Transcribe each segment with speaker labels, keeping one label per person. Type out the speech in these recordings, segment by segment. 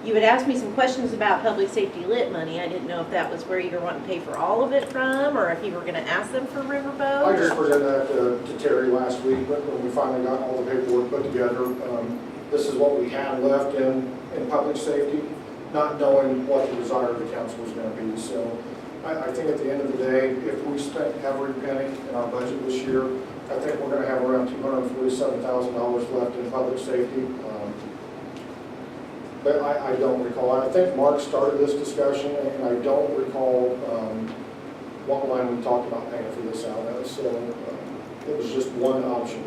Speaker 1: you had asked me some questions about public safety lit money. I didn't know if that was where you were wanting to pay for all of it from, or if you were gonna ask them for Riverboat.
Speaker 2: I just presented that to Terry last week, but when we finally got all the paperwork put together. This is what we had left in public safety, not knowing what the desire of the council was gonna be. So I think at the end of the day, if we spent every penny in our budget this year, I think we're gonna have around $247,000 left in public safety. But I don't recall. I think Mark started this discussion, and I don't recall what line we talked about paying for this out of. So it was just one option.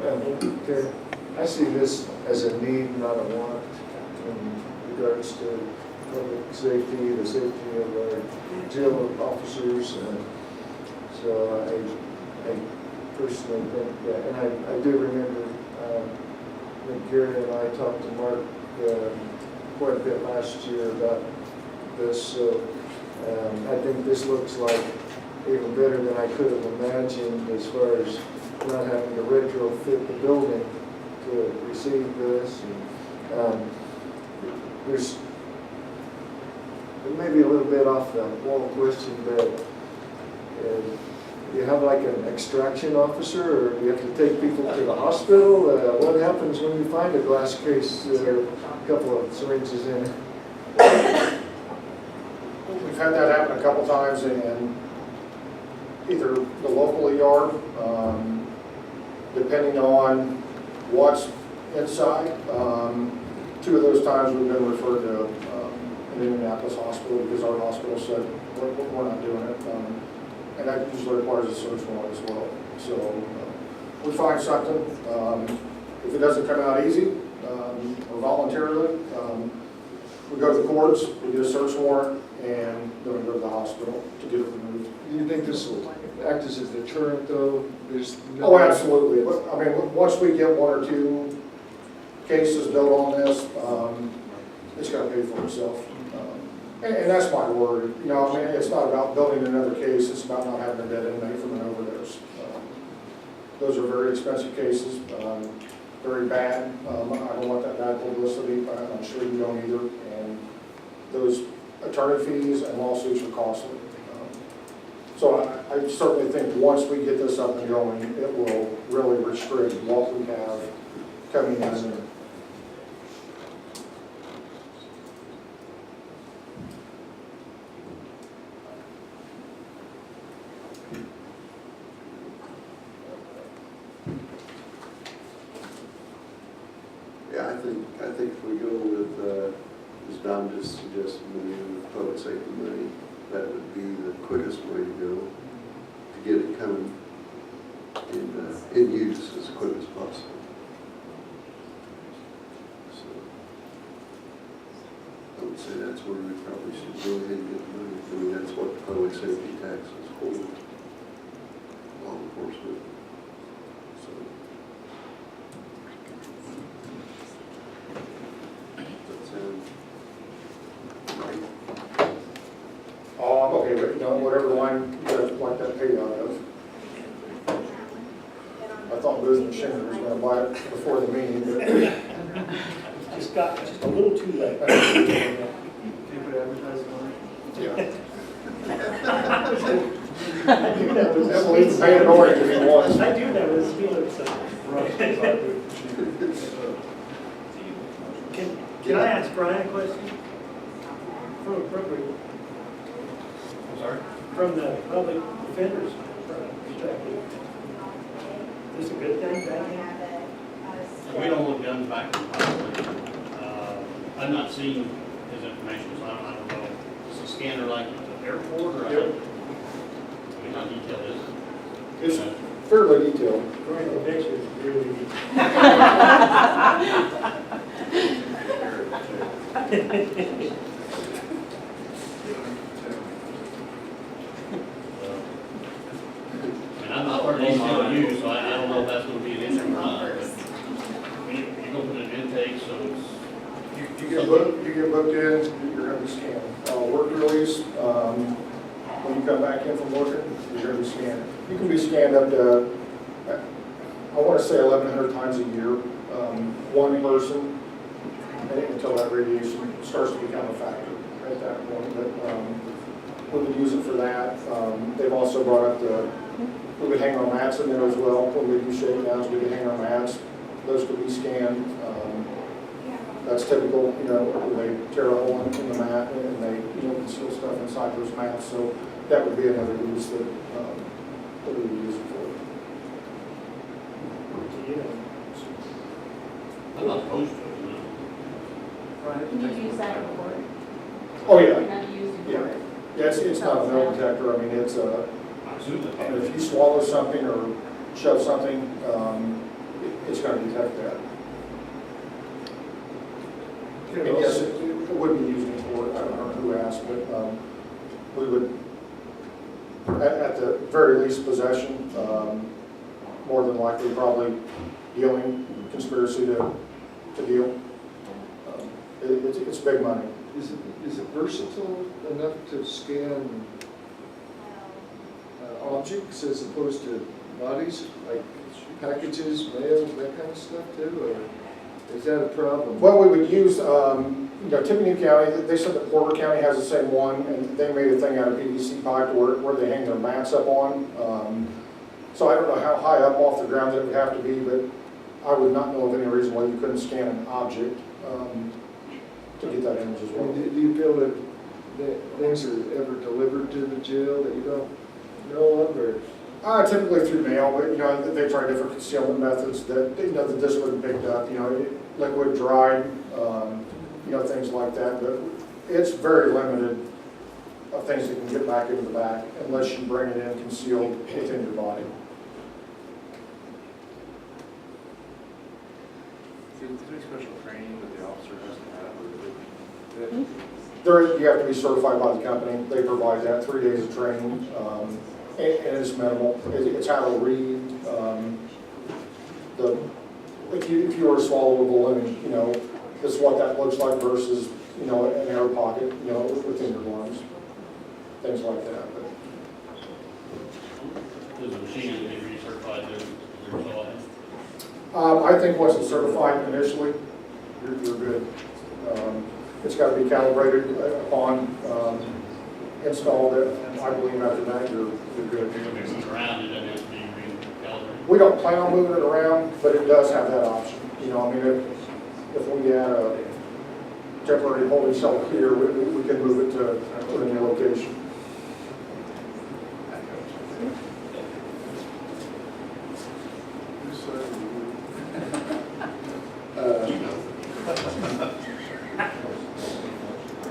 Speaker 3: Okay. I see this as a need, not a want, in regards to public safety, the safety of our jail officers. So I personally think that, and I do remember that Gary and I talked to Mark quite a bit last year about this. So I think this looks like even better than I could have imagined as far as not having to retrofit the building to receive this. And, there's maybe a little bit off the wall question, but you have like an extraction officer, or you have to take people to the hospital? What happens when you find a glass case, a couple of syringes in it?
Speaker 2: We've had that happen a couple times in either the local ER, depending on what's inside. Two of those times we've been referred to an Indianapolis hospital because our hospital said, we're not doing it. And that usually requires a search warrant as well. So we find something. If it doesn't come out easy or voluntarily, we go to the courts, we get a search warrant, and then we go to the hospital to get it removed.
Speaker 3: Do you think this will act as a deterrent, though?
Speaker 2: Oh, absolutely. But, I mean, once we get one or two cases built on this, it's going to pay for itself. And that's my word. You know, I mean, it's not about building another case. It's about not having a dead inmate from an overdose. Those are very expensive cases, very bad. I don't want that bad publicity. I'm sure you don't either. And those attorney fees and lawsuits are costly. So I certainly think once we get this up and going, it will really restrict what we have coming in.
Speaker 4: Yeah, I think if we go with, as Don just suggested, with public safety money, that would be the quickest way to go to get it coming in use as quick as possible. So I would say that's where we probably should go ahead and get the money. I mean, that's what the public safety tax is for, law enforcement. So that sounds right.
Speaker 2: Oh, I'm okay with, you know, whatever line you guys like that paid out of. I thought Liz and Shannon was going to buy it before the meeting, but
Speaker 5: Just got just a little too late.
Speaker 3: Can you put advertising on it?
Speaker 2: yeah.
Speaker 5: I do know.
Speaker 2: Emily can pay it orange if he wants.
Speaker 5: I do know this feeling, so. Can I ask Brian a question? From appropriate,
Speaker 6: I'm sorry?
Speaker 5: from the public defender's perspective. Is this a good thing, bad thing?
Speaker 6: We don't look guns back in the population. I've not seen his information, so I don't know. Is the scanner like at the airport or?
Speaker 2: Yep.
Speaker 6: I mean, how detailed is it?
Speaker 2: It's fairly detailed.
Speaker 5: According to the picture, it's really.
Speaker 6: And I'm not heard anything to use, so I don't know if that's gonna be an issue or not, but you're gonna put it in intake, so it's.
Speaker 2: You get booked in, you're going to be scanned. Work release, when you come back in from working, you're going to be scanned. You can be scanned up to I want to say 1,100 times a year, one person, until that radiation starts to become a factor at that point. But we would use it for that. They've also brought up we would hang our mats in there as well. When we do shakedowns, we could hang our mats. Those could be scanned. That's typical, you know, they tear a hole in the mat and they, you know, conceal stuff inside those mats. So that would be another use that we would use it for.
Speaker 6: I'm not opposed to it, no.
Speaker 1: Can you use that in court?
Speaker 2: Oh, yeah.
Speaker 1: Have you used it in
Speaker 2: Yeah.
Speaker 1: court?
Speaker 2: Yeah, it's not a metal detector. I mean, it's a,
Speaker 6: I assume that.
Speaker 2: and if you swallow something or shove something, it's going to detect that. And yes, it would be used in court. I don't know who asked, but we would, at the very least, possession, more than likely, probably dealing, conspiracy to deal. It's big money.
Speaker 3: Is it versatile enough to scan objects as opposed to bodies, like packages, mail, that kind of stuff too, or is that a problem?
Speaker 2: Well, we would use, you know, Tippecanoe County, they said that Porter County has the same one, and they made a thing out of PVC pipe where they hang their mats up on. So I don't know how high up off the ground it would have to be, but I would not know of any reason why you couldn't scan an object to get that image as
Speaker 3: I
Speaker 2: well.
Speaker 3: mean, do you feel that things are ever delivered to the jail that you don't know of, or?
Speaker 2: Typically through mail, but, you know, they try different concealment methods that, you know, that this wouldn't pick up, you know, liquid, dried, you know, things like that. But it's very limited of things that can get back into the back unless you bring it in concealed within your body.
Speaker 7: Is there any special training that the officer has to have, or
Speaker 2: You have to be certified by the company. They provide that, 3 days of training, and it's minimal. It's how to read. If you were to swallow a balloon, you know, this is what that looks like versus, you know, an air pocket, you know, within your lungs, things like that. But
Speaker 6: Does the machine need to be recertified to their software?
Speaker 2: I think once it's certified initially, you're good. It's got to be calibrated upon installed. I believe after that, you're good.
Speaker 6: If you're moving around, it doesn't have to be recalibrated.
Speaker 2: We don't plan on moving it around, but it does have that option. You know, I mean, if we had a temporary holding cell here, we can move it to a new location.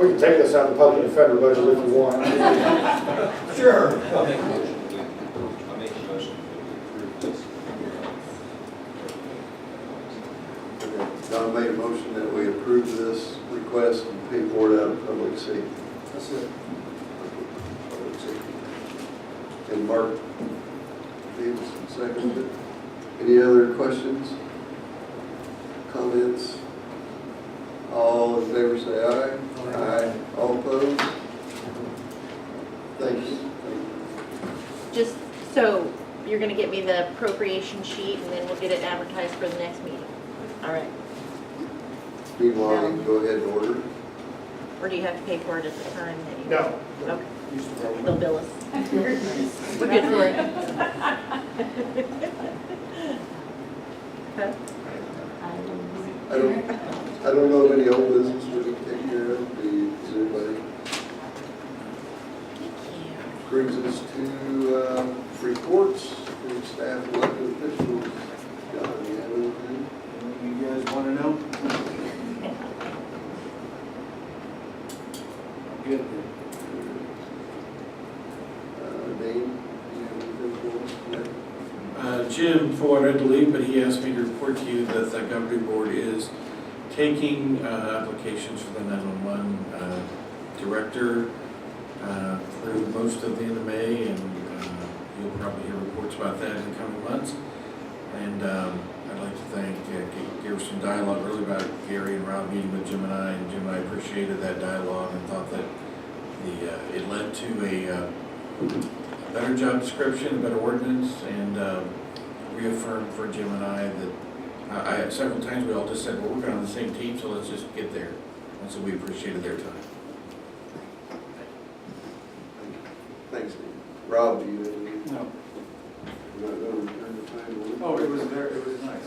Speaker 2: We can take this out of the public defender budget if you want.
Speaker 5: Sure.
Speaker 7: I'll make a motion to approve this.
Speaker 4: Okay, Don made a motion that we approve this request and pay for it out of public safety.
Speaker 3: That's it.
Speaker 4: Public safety. And Mark Davidson seconded it. Any other questions? Comments? All in favor say aye. Aye. All opposed? Thank you.
Speaker 1: Just, so you're gonna get me the appropriation sheet and then we'll get it advertised for the next meeting? All right.
Speaker 4: Meanwhile, you can go ahead and order.
Speaker 1: Or do you have to pay for it at the time that you?
Speaker 2: No.
Speaker 1: Okay. They'll bill us. We're good for it. Okay.
Speaker 4: I don't know of any old business we can take care of. Does anybody? Brings us to reports from staff and elected officials. John, you have anything?
Speaker 7: You guys want to know? Good.
Speaker 4: Dane, do you have anything for us?
Speaker 8: Jim forwarded to leave, but he asked me to report to you that the governing board is taking applications for the 911 director through most of the end of May, and you'll probably hear reports about that in the coming months. And I'd like to thank, there was some dialogue earlier about Gary and Rob meeting with Jim and I appreciated that dialogue and thought that it led to a better job description, a better ordinance, and reaffirmed for Jim and I that, several times we all just said, well, we're on the same team, so let's just get there. And so we appreciated their time.
Speaker 4: Thanks, Steve. Rob, do you have any?
Speaker 7: No.
Speaker 4: We're not going to return the time, will we?
Speaker 7: Oh, it was nice.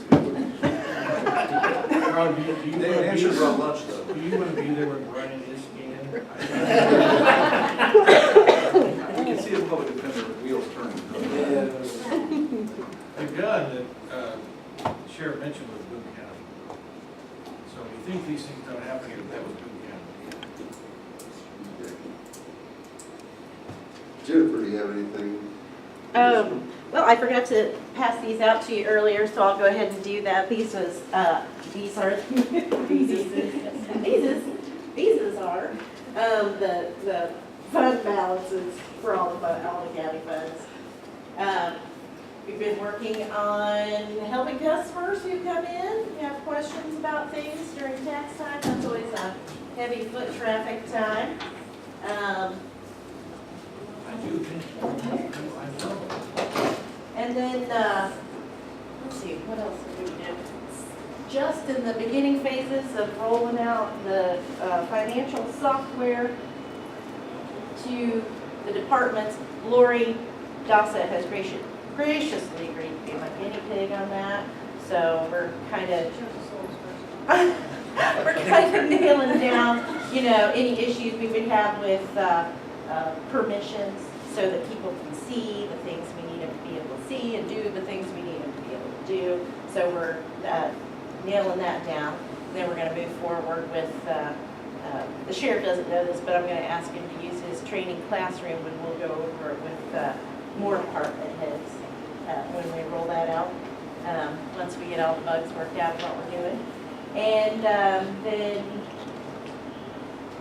Speaker 6: Ron, do you
Speaker 7: They
Speaker 6: wanna
Speaker 7: answered
Speaker 6: be-
Speaker 7: around lunch though.
Speaker 6: Do you want to be there when Brian is again?
Speaker 7: You can see a public defender with wheels turning.
Speaker 6: The gun that the sheriff mentioned was Boone County. So you think these things don't happen here, that was Boone County.
Speaker 4: Jennifer, do you have anything?
Speaker 1: Well, I forgot to pass these out to you earlier, so I'll go ahead and do that. These are these are the fund balances for all the county funds. We've been working on helping customers who come in, who have questions about things during tax time. That's always a heavy foot traffic time.
Speaker 6: I do think, I know.
Speaker 1: And then, let's see, what else did we do? Just in the beginning phases of rolling out the financial software to the departments. Lori Gossett has graciously agreed to be my guinea pig on that. So we're kind of nailing down, any issues we would have with permissions, so that people can see the things we need them to be able to see and do the things we need them to be able to do. So we're nailing that down. Then we're going to move forward with, the sheriff doesn't know this, but I'm going to ask him to use his training classroom, and we'll go over it with more department heads when we roll that out, once we get all the bugs worked out of what we're doing. And then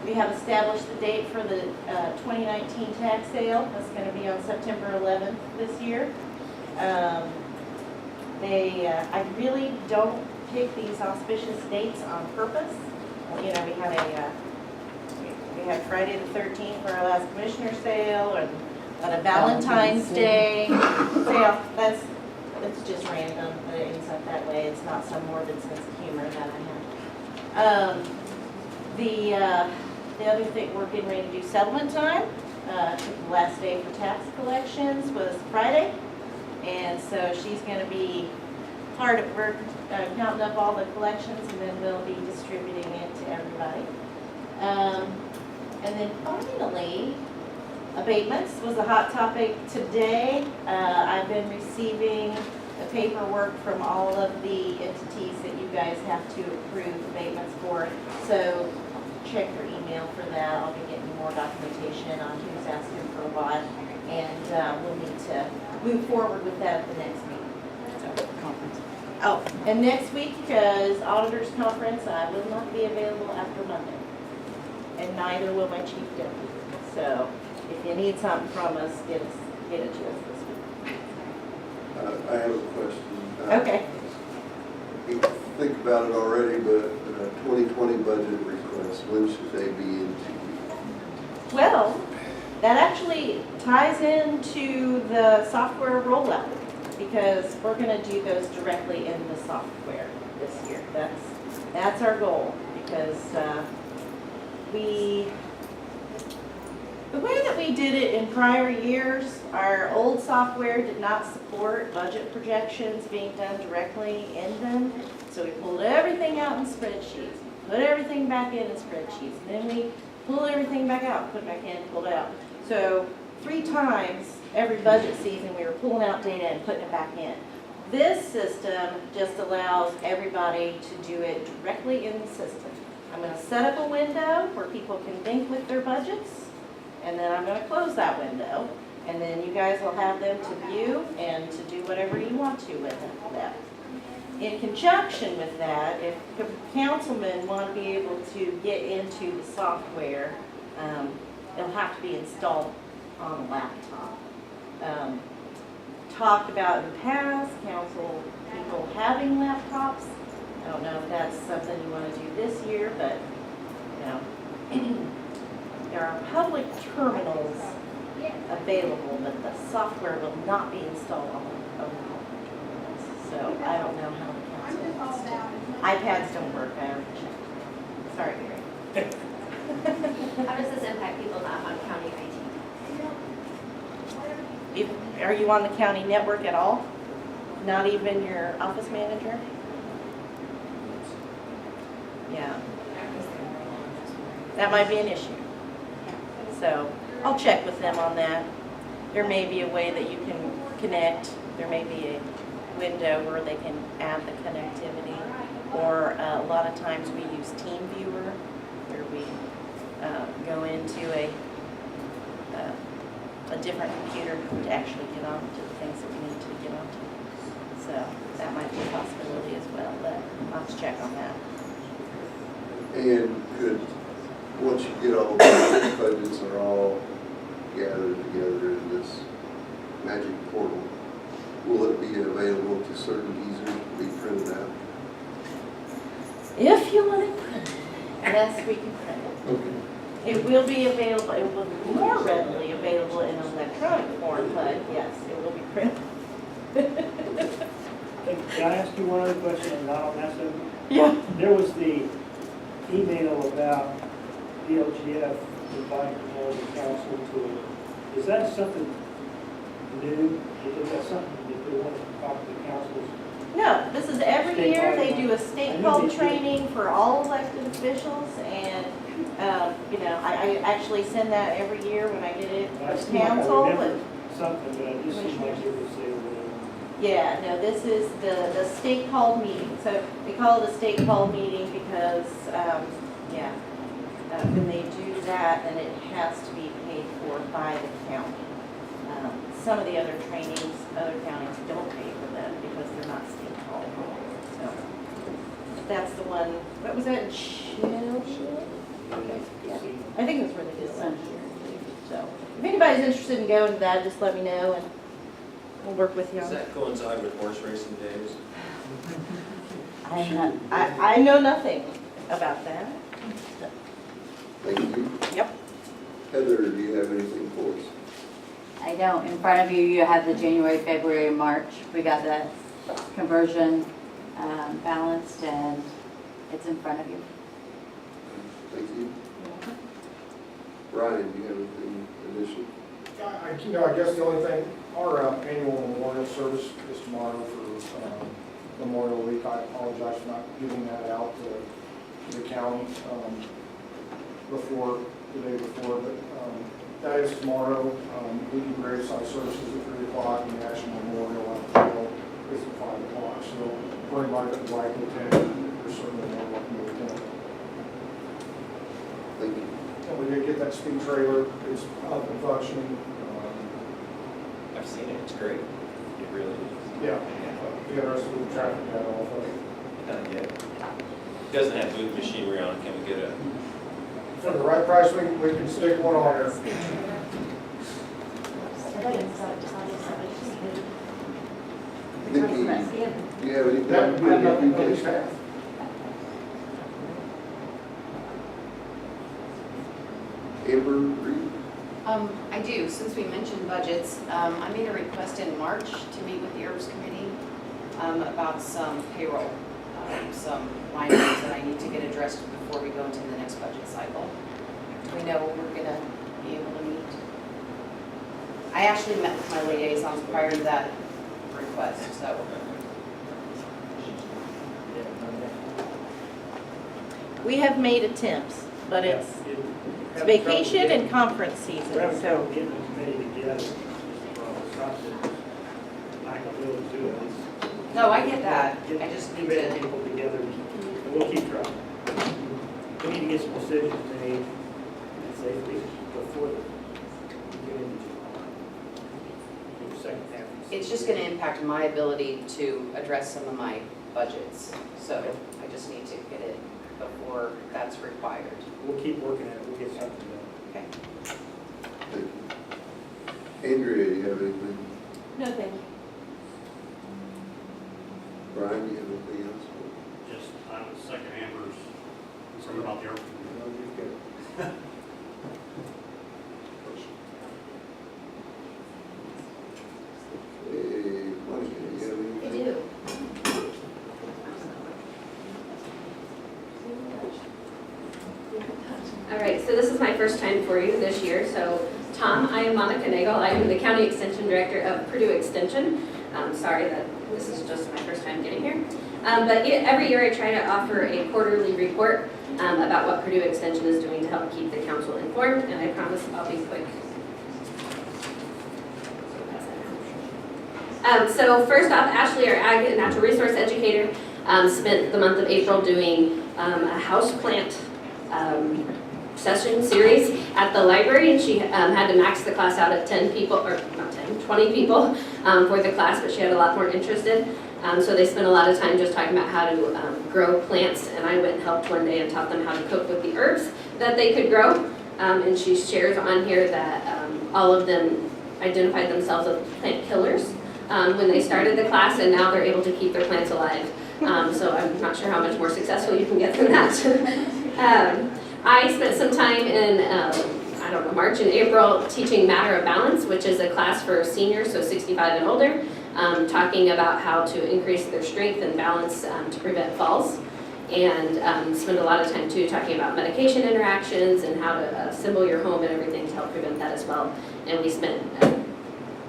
Speaker 1: we have established the date for the 2019 tax sale. That's going to be on September 11th this year. I really don't pick these auspicious dates on purpose. We had Friday the 13th for our last commissioner sale, and on a Valentine's Day sale. It's just random, but it ends up that way. It's not some morbid sense of humor that I have. The other thing, we're getting ready to do settlement time. The last day for tax collections was Friday, and so she's going to be hard at work counting up all the collections, and then we'll be distributing it to everybody. And then finally, abatements was a hot topic today. I've been receiving the paperwork from all of the entities that you guys have to approve abatements for. So check your email for that. I'll be getting more documentation on who's asking for what, and we'll need to move forward with that at the next meeting. Conference. Oh, and next week is auditors conference. I will not be available after Monday, and neither will my chief deputy. So if you need something from us, get it to us this week.
Speaker 4: I have a question.
Speaker 1: Okay.
Speaker 4: We think about it already, but 2020 budget requests, when should they be into?
Speaker 1: Well, that actually ties into the software rollout, because we're going to do those directly in the software this year. That's our goal, because the way that we did it in prior years, our old software did not support budget projections being done directly in them. So we pulled everything out in spreadsheets, put everything back in spreadsheets, and then we pull everything back out, put it back in, pull it out. So 3 times every budget season, we were pulling out data and putting it back in. This system just allows everybody to do it directly in the system. I'm going to set up a window where people can think with their budgets, and then I'm going to close that window, and then you guys will have them to view and to do whatever you want to with that. In conjunction with that, if councilmen want to be able to get into the software, it'll have to be installed on a laptop. Talked about in the past, council people having laptops. I don't know if that's something you want to do this year, but there are public terminals available, but the software will not be installed on the public terminals. So I don't know how the council wants to. iPads don't work, I already checked. Sorry, Gary.
Speaker 9: How does this impact people not on county IT?
Speaker 1: Are you on the county network at all? Not even your office manager? Yeah. That might be an issue. So I'll check with them on that. There may be a way that you can connect. There may be a window where they can add the connectivity. Or a lot of times we use TeamViewer, where we go into a different computer to actually get on to the things that we need to get onto. So that might be a possibility as well, but I'll have to check on that.
Speaker 4: And could, once you get all the budgets are all gathered together in this magic portal, will it be available to certain users to be printed out?
Speaker 1: If you want it printed, yes, we can print it.
Speaker 4: Okay.
Speaker 1: It will be available, it will be more readily available in electronic form, but yes, it will be printed.
Speaker 5: Can I ask you one other question, and not on that subject?
Speaker 1: Yeah.
Speaker 5: There was the email about DLGF inviting all the council to, is that something new? Is that something that they want to talk to the councils?
Speaker 1: No, this is every year, they do a
Speaker 5: I
Speaker 1: state
Speaker 5: knew
Speaker 1: called
Speaker 5: they did.
Speaker 1: training for all elected officials, and, you know, I actually send that every year when I get it
Speaker 5: I
Speaker 1: from
Speaker 5: seem like I
Speaker 1: council,
Speaker 5: remember
Speaker 1: but,
Speaker 5: something, but I just seemed like it was there.
Speaker 1: yeah, no, this is the state called meeting, so they call it a state called meeting because, yeah, when they do that, then it has to be paid for by the county. Some of the other trainings, other counties don't pay for them because they're not state called. So, but that's the one, what was that, Children? Okay, yeah, I think that's where they did it last year. So, if anybody's interested in going to that, just let me know and we'll work with you
Speaker 10: Does
Speaker 1: on it.
Speaker 10: that coincide with horse racing days?
Speaker 1: I know nothing about that.
Speaker 4: Thank you.
Speaker 1: Yep.
Speaker 4: Heather, do you have anything for us?
Speaker 11: I don't. In front of you, you have the January, February, March. We got the conversion balanced, and it's in front of you.
Speaker 4: Thank you. Brian, do you have anything additional?
Speaker 2: You know, I guess the only thing, our annual memorial service is tomorrow for Memorial Week. I apologize for not getting that out to the county the day before, but that is tomorrow. We do graveside services at 3 o'clock, and the National Memorial is at 5 o'clock. So for anybody that would like to attend, you're certainly more welcome to attend.
Speaker 4: Thank you.
Speaker 2: And we did get that speed trailer, it's up and functioning.
Speaker 10: I've seen it, it's great. It really is.
Speaker 2: Yeah, the rest of the traffic had all of it.
Speaker 10: Yeah. It doesn't have booth machinery on it, can we get a?
Speaker 2: For the right price, we can stick one on there.
Speaker 4: Nikki, do you have anything?
Speaker 2: That, nothing, at least half.
Speaker 4: Amber, Reed?
Speaker 12: I do, since we mentioned budgets, I made a request in March to meet with the IRBS committee about some payroll, some line items that I need to get addressed before we go into the next budget cycle. Do we know when we're gonna be able to meet? I actually met with my liaisons prior to that request, so.
Speaker 1: We have made attempts, but it's vacation and conference season,
Speaker 5: We're having trouble
Speaker 1: so.
Speaker 5: getting the committee together. It's not that I can be able to do it. It's-
Speaker 12: No, I get that. I just need
Speaker 5: Get
Speaker 12: to,
Speaker 5: people together, and we'll keep trying. We need to get some decisions made safely before the beginning of the second half.
Speaker 12: it's just gonna impact my ability to address some of my budgets. So I just need to get it before that's required.
Speaker 5: We'll keep working at it, we'll get something done.
Speaker 12: Okay.
Speaker 4: Thank you. Andrea, do you have anything?
Speaker 1: No, thank you.
Speaker 4: Brian, do you have anything else?
Speaker 6: Just, I would second Amber's, something about the airport.
Speaker 4: Hey, Monica, do you have
Speaker 9: I
Speaker 4: anything?
Speaker 9: do. All right, so this is my first time for you this year. So Tom, I am Monica Nagel. I am the County Extension Director of Purdue Extension. Sorry that this is just my first time getting here. But every year I try to offer a quarterly report about what Purdue Extension is doing to help keep the council informed, and I promise I'll be quick. So first off, Ashley, our Ag and Natural Resource Educator, spent the month of April doing a house plant session series at the library, and she had to max the class out at 10 people, or not 10, 20 people for the class, but she had a lot more interested. So they spent a lot of time just talking about how to grow plants, and I went and helped one day and taught them how to cook with the herbs that they could grow. And she shares on here that all of them identified themselves as plant killers when they started the class, and now they're able to keep their plants alive. So I'm not sure how much more successful you can get than that. I spent some time in, I don't know, March and April teaching Matter of Balance, which is a class for seniors, so 65 and older, talking about how to increase their strength and balance to prevent falls. And spend a lot of time too talking about medication interactions and how to assemble your home and everything to help prevent that as well. And we spent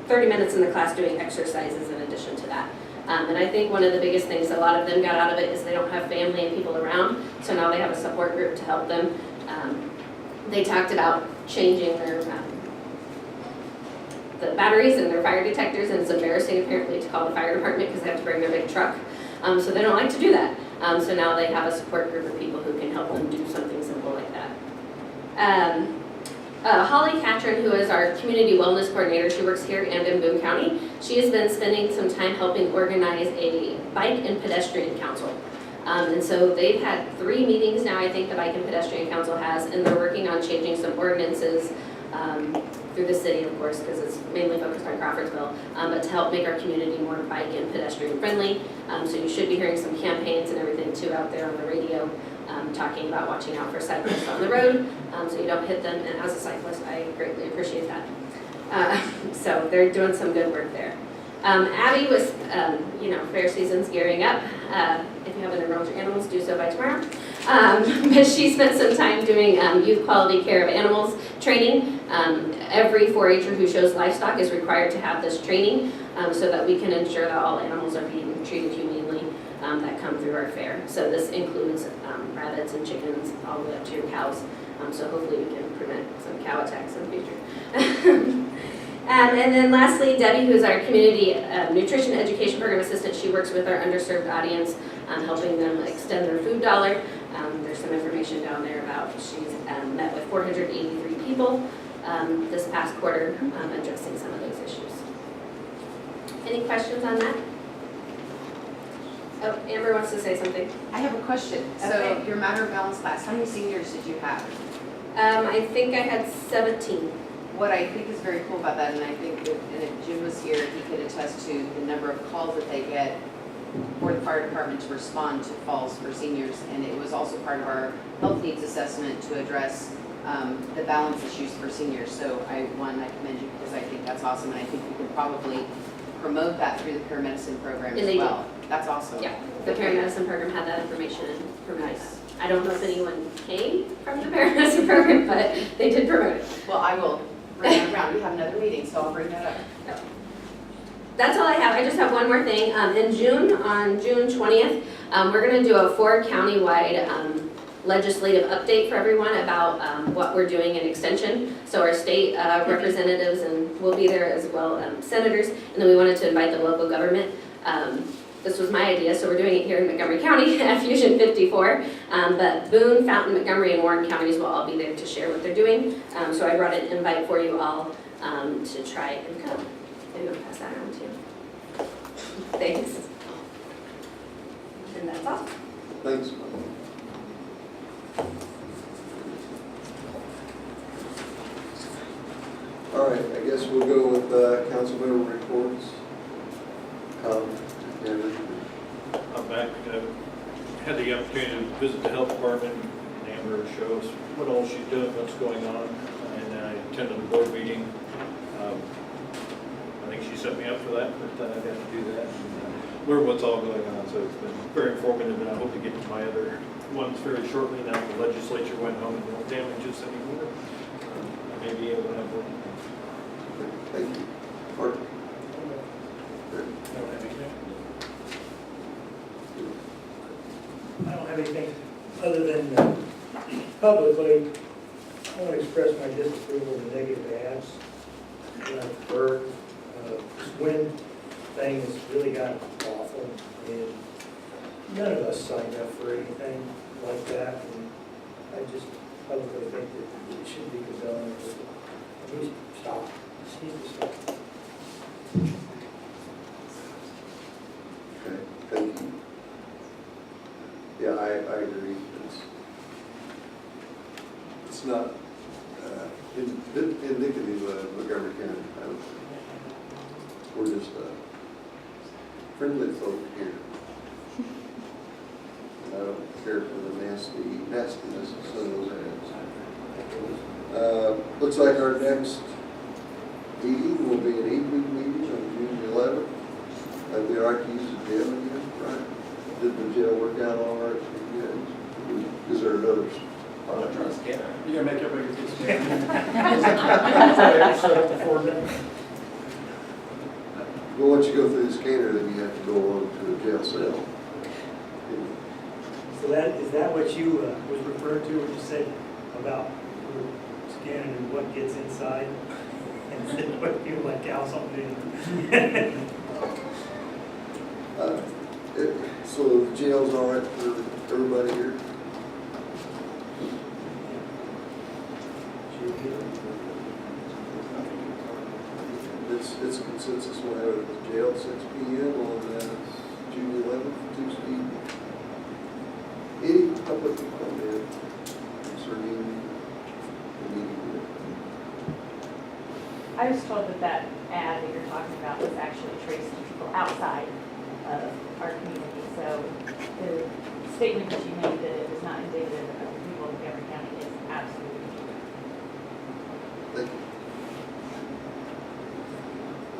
Speaker 9: 30 minutes in the class doing exercises in addition to that. And I think one of the biggest things a lot of them got out of it is they don't have family and people around, so now they have a support group to help them. They talked about changing their the batteries in their fire detectors, and it's embarrassing apparently to call the fire department because they have to bring their big truck. So they don't like to do that. So now they have a support group of people who can help them do something simple like that. Holly Catron, who is our community wellness coordinator, she works here and in Boone County. She has been spending some time helping organize a bike and pedestrian council. And so they've had 3 meetings now, I think the Bike and Pedestrian Council has, and they're working on changing some ordinances through the city, of course, because it's mainly focused on Crawfordsville, but to help make our community more bike and pedestrian friendly. So you should be hearing some campaigns and everything too out there on the radio, talking about watching out for cyclists on the road, so you don't hit them. And as a cyclist, I greatly appreciate that. So they're doing some good work there. Abby was, fair season's gearing up. If you haven't enrolled your animals, do so by tomorrow. But she spent some time doing youth quality care of animals training. Every 4-H'er who shows livestock is required to have this training so that we can ensure that all animals are being treated humanely that come through our fair. So this includes rabbits and chickens all the way up to your cows. So hopefully we can prevent some cow attacks in the future. And then lastly, Debbie, who is our community nutrition education program assistant, she works with our underserved audience, helping them extend their food dollar. There's some information down there about she's met with 483 people this past quarter addressing some of those issues. Any questions on that? Oh, Amber wants to say something.
Speaker 12: I have a question. So
Speaker 9: Okay.
Speaker 12: your Matter of Balance class, how many seniors did you have?
Speaker 9: I think I had 17.
Speaker 12: What I think is very cool about that, and I think if Jim was here, he could attest to the number of calls that they get for the fire department to respond to falls for seniors. And it was also part of our health needs assessment to address the balance issues for seniors. So I commend you because I think that's awesome, and I think we could probably promote that through the paramedicine program
Speaker 9: And
Speaker 12: as
Speaker 9: they
Speaker 12: well. That's awesome.
Speaker 9: Yeah, the paramedicine program had that information and promoted that. I don't know if anyone came from the paramedicine program, but they did promote it.
Speaker 12: Well, I will bring that around. We have another meeting, so I'll bring that up.
Speaker 9: That's all I have. I just have one more thing. In June, on June 20th, we're going to do a 4 countywide legislative update for everyone about what we're doing in extension. So our state representatives and will be there as well, senators, and then we wanted to invite the local government. This was my idea, so we're doing it here in Montgomery County at Fusion 54. But Boone, Fountain, Montgomery, and Warren counties will all be there to share what they're doing. So I brought an invite for you all to try and come. I'm going to pass that around to you. Thanks. And that's all.
Speaker 4: Thanks. All right, I guess we'll go with council member reports.
Speaker 13: I'm back. Had the opportunity to visit the health department, and Amber shows what all she's doing, what's going on, and I attended the board meeting. I think she set me up for that, but I got to do that. And, learn what's all going on, so it's been very informative, and I hope to get to my other ones very shortly now that the legislature went home and won't damage us anymore. I may be able to have one.
Speaker 4: Thank you. Mark?
Speaker 5: I don't have anything other than publicly, I want to express my disapproval of the negative ads. This wind thing has really gotten awful, and none of us signed up for anything like that, and I just publicly think that it should be condoned. It needs to stop. It needs to stop.
Speaker 4: Okay, thank you. Yeah, I agree. It's not indicative of Montgomery County. I don't think. We're just friendly folk here. And I don't care for the nastiness of some of those ads. Looks like our next meeting will be an evening meeting on June 11th. We like to use the jail again, right? Did the jail work out all right for you guys? Is there another?
Speaker 10: I'm not trying to scare her. You're gonna make everybody get scared.
Speaker 4: Well, once you go through the scanner, then you have to go on to a jail cell.
Speaker 5: So is that what you was referring to, what you said about scanning and what gets inside? And said what you like out something?
Speaker 4: So the jail's all right for everybody here? It's a consensus, we'll have it at the jail at 6 p.m. on June 11th, Tuesday evening. Any public comment concerning the meeting?
Speaker 14: I was told that ad that you're talking about was actually traced to people outside of our community. So the statement that you made that it was not indicative of the people of Montgomery County is absolutely true.
Speaker 4: Thank you.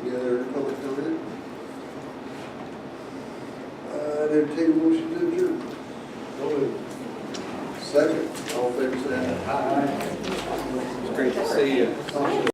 Speaker 4: Any other public comment? Entertain a motion to adjourn. Second, all in favor say aye.
Speaker 10: It's great to see you.